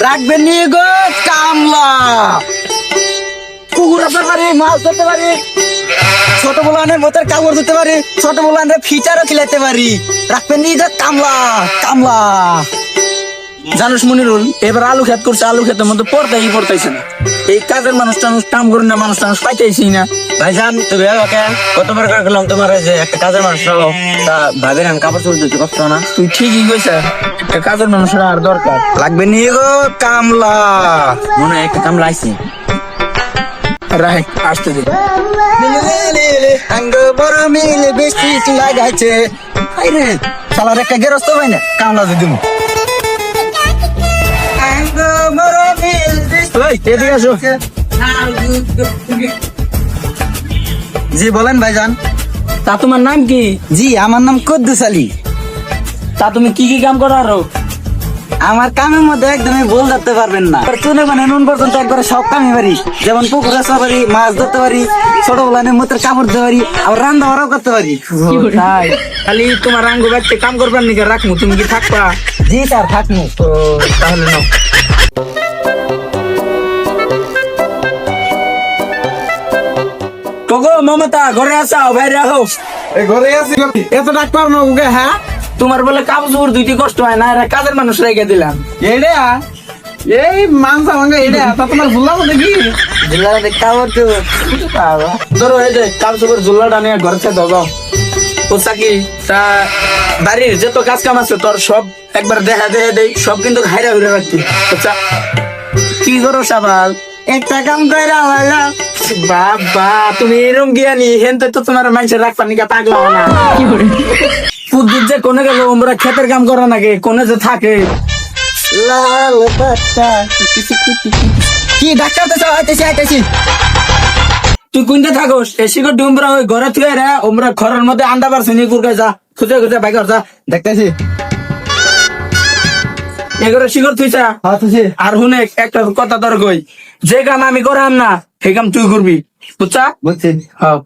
রাখবেন নি গো কামলা। পুকুর আসতে পারি, মাছ ধরতে পারি, ছোট বলানের মতের কামড় ধরতে পারি, ছোট বলানের ফিচারও খিলাইতে পারি। রাখবেন নি গো কামলা কামলা। জানুস মনিরুল, এবার আলু খেত করছে, আলু খেতের মধ্যে পড়তাইছে না। এই কাজের মানুষ টানুষ কাম করে না, মানুষ টানুষ পাইতেছি না। ভাইজান তুমি আমাকে কতবার করে গেলাম তোমার যে একটা কাজের মানুষ রাখো, তা ভাবির আমি কাপড় চোপড় দিতে কষ্ট না। তুই ঠিকই কইছ, একটা কাজের মানুষের আর দরকার। লাগবে নি গো কামলা। মনে হয় একটা কামলা আইছি। রাখ আসতে দে। আঙ্গ বড় মিলে বেশি লাগাইছে। আরে শালার একটা গেরস্ত ভাই না কামলা যদি আঙ্গ বড় মিল এদিকে আসো। জি বলেন ভাইজান। তা তোমার নাম কি? জি আমার নাম কুদ্দুস আলী। তা তুমি কি কি কাম করো আরো? আমার কামের মধ্যে একদমই ভুল ধরতে পারবেন না। চুনে মানে নুন পর্যন্ত একবারে সব কামই পারি। যেমন পুকুর আসতে পারি, মাছ ধরতে পারি, ছোট বলানের মতের কাপড় ধরতে পারি, আবার রান্না বাড়াও করতে পারি। তাই খালি তোমার আঙ্গ ব্যক্তি কাম করবার নিকে রাখমু, তুমি কি থাকবা? জি স্যার থাকবো। তো তাহলে নাও। কোগো মমতা ঘরে আসাও, বাইরে আহো। ঘরে আছি, এত ডাক পার না ওকে? হ্যাঁ, তোমার বলে কাপড় চোপড় দুইটি কষ্ট হয় না, এরা কাজের মানুষ রেখে দিলাম। এইটা এই মাংসা ভাঙা এইটা তা তোমার ভুললাম নাকি? কাপড় তো ধরো এই যে কাপড় চোপড় জুল্লাটা নিয়ে ঘরে থেকে দাও। পোষা কি তা বাড়ির যত কাজ কাম আছে তোর সব একবার দেখা দেই, সব কিন্তু হাইরা হইরা রাখতি। আচ্ছা কি করো সাবাল? একটা কাম করে আলাম। বাবা তুমি এরম জ্ঞানী, হেনতে তো তোমার মানুষের রাখবার নিকা পাগলা না। পুদ্দুর যে কোনে গেল, আমরা ক্ষেতের কাম করা নাকি কোনে যে থাকে। লাল পাতা কি ডাক্তার তো আইতেছি আইতেছি। তুই কোনটা থাকোস? এসি করে ডুমরা ওই ঘরে থেকে রে, ওমরা ঘরের মধ্যে আন্ডা পারছি নি কুরকে যা, খুঁজে খুঁজে বাইক যা। দেখতেছি। এগুলো শিকর তুইছা হাতেছি। আর হুনে একটা কথা তোর কই, যে কাম আমি করাম না সেই কাম তুই করবি, বুঝছা? বুঝছি। হ্যাঁ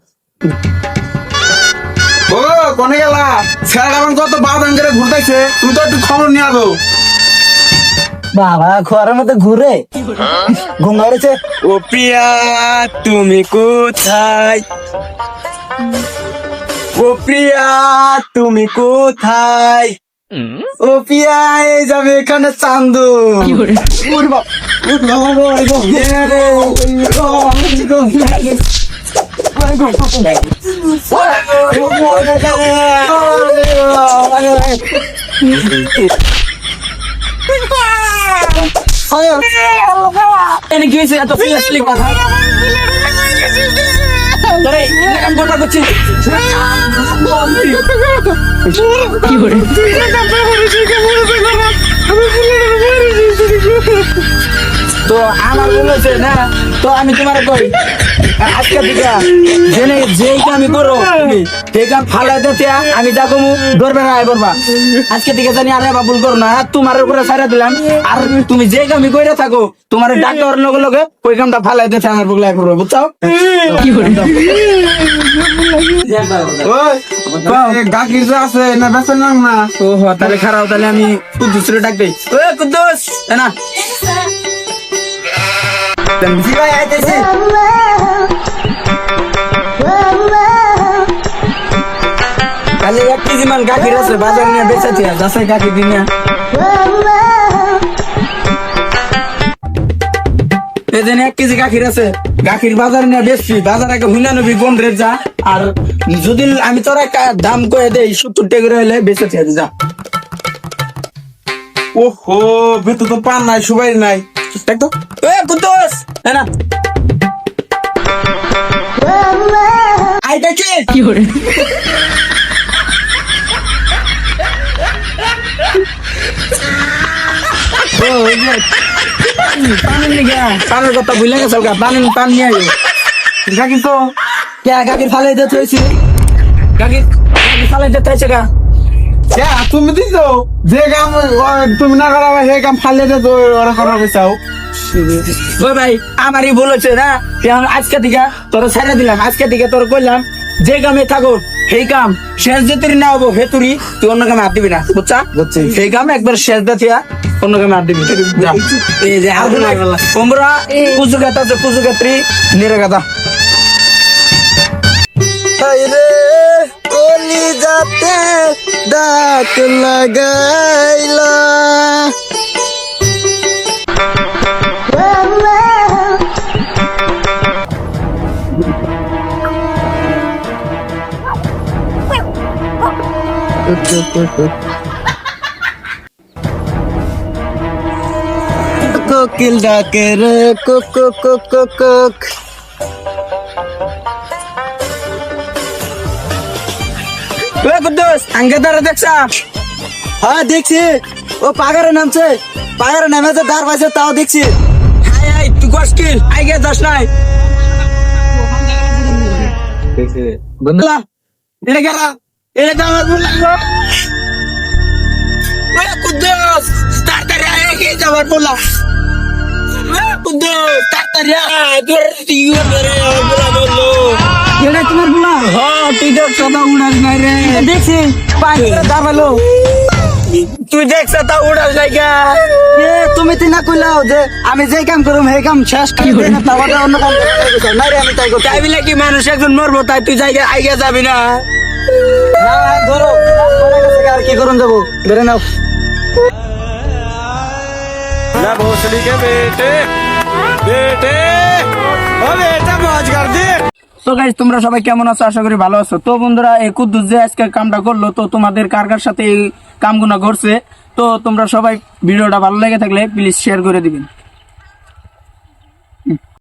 ও কোনে গেলা? ছেলেটা এখন কত বাদাম করে ঘুরতেছে, তুমি তো একটু খবর নিয়ে আসো। বাবা ঘরের মধ্যে ঘুরে ঘুম ধরেছে। ও প্রিয়া তুমি কোথায়, ও প্রিয়া তুমি কোথায়, ও পিয়া এই যাবে এখানে চান্দু। এনে কি হয়েছে এত সিরিয়াসলি কথা? তোরে এরকম কথা করছিস? কি করে? তো আমার বলেছে না, তো আমি তোমার কই আজকে থেকে জেনে যেই কামই করো তুমি সেই কাম ফালাইতে চাই, আমি যা কমু ধরবে না করবা। আজকে থেকে জানি আরে বাবুল করো না, তোমার উপরে ছাড়া দিলাম। আর তুমি যে কামই কইরা থাকো, তোমার ডাক্তার লগে লগে ওই কামটা ফালাইতে চাই আমার বগলাই করবো, বুঝছো? কি করে? ওই গাকি যে আছে না বেসন নাম না? ও তাহলে খারাপ, তাহলে আমি কুদ্দুস রে ডাক দেই। ওই কুদ্দুস না জি ভাই আইতেছি। খালি 1 কেজি মান গাখির আছে, বাজার নিয়ে বেচাতে যাচ্ছে গাখি দিনিয়া। এদিন 1 কেজি গাখির আছে, গাখির বাজার নিয়ে বেচছি, বাজার আগে হুইনা নবী কোন রেট যা। আর যদি আমি তোর একটা দাম কয়ে দেই 70 টাকা করে হলে বেচাতে যা। ওহো বেতু তো পান নাই, সুবাই নাই। দেখ তো এ কুদ্দুস না আইটা কি করে? পানের কথা বুঝলে গেছে, পান নিয়ে আইও। গাকি তো কে গাকির ফালে দিতে হয়েছে। গাখির ফালাই দিতে হয়েছে গা। তুমি দিছ যে কাম তুমি না করা হে কাম ফালে দে তো ওরা করা চাও। ওই ভাই আমারই ভুল হচ্ছে না, আজকে থেকে তোর ছেড়ে দিলাম, আজকে থেকে তোর কইলাম যে কামে থাকো সেই কাম শেষ যে তুই না হবো হে তুই অন্য কামে হাত দিবি না বুঝছা বুঝছি। সেই কাম একবার শেষ দিয়া অন্য কামে হাত দিবি যা। এই যে হাত ধরে গেল। তোমরা কুচু গাতা আছে কুচু গাত্রী নিরে গাতা রে কলি যাতে ডাক লাগাইলা কোকিল ডাকে রে কোক কোক কোক কোক কোক কুদ্দুস আঙ্গে দ্বারা দেখছা হ্যাঁ দেখছি ও পাগারে নামছে পাগারে নামে যে দাঁড় পাইছে তাও দেখছি হাই হাই তুই কস কি আইগে যাস নাই বন্ধুরা এটা গেলা এটা তো আমার ভুল লাগলো কুদ্দুস তাড়াতাড়ি আয় এগিয়ে যাবার বলা কুদ্দুস তাড়াতাড়ি আয় তোর টিউব ধরে আমার বলা বললো এটা তোমার বলা হ্যাঁ তুই দেখ সদা উড়াস নাই রে দেখছি পাগারে দাঁড়ালো তুই দেখছ তা উড়াস নাই কে এ তুমি তো না কইলাও যে আমি যেই কাম করুম সেই কাম শেষ করে দেই না তাহলে অন্য কাম করতে না রে আমি তাই করতে তাই বলে কি মানুষ একজন মরবো তাই তুই জায়গা আইগা যাবি না না ধরো আর কি করুন যাবো ধরে নাও ना भोसड़ी के बेटे बेटे ओ बेटा मौज कर दे তো গাইস তোমরা সবাই কেমন আছো আশা করি ভালো আছো তো বন্ধুরা এই কুদ্দুস যে আজকে কামটা করলো তো তোমাদের কার কার সাথে এই কামগুলো ঘটছে তো তোমরা সবাই ভিডিওটা ভালো লেগে থাকলে প্লিজ শেয়ার করে দিবেন।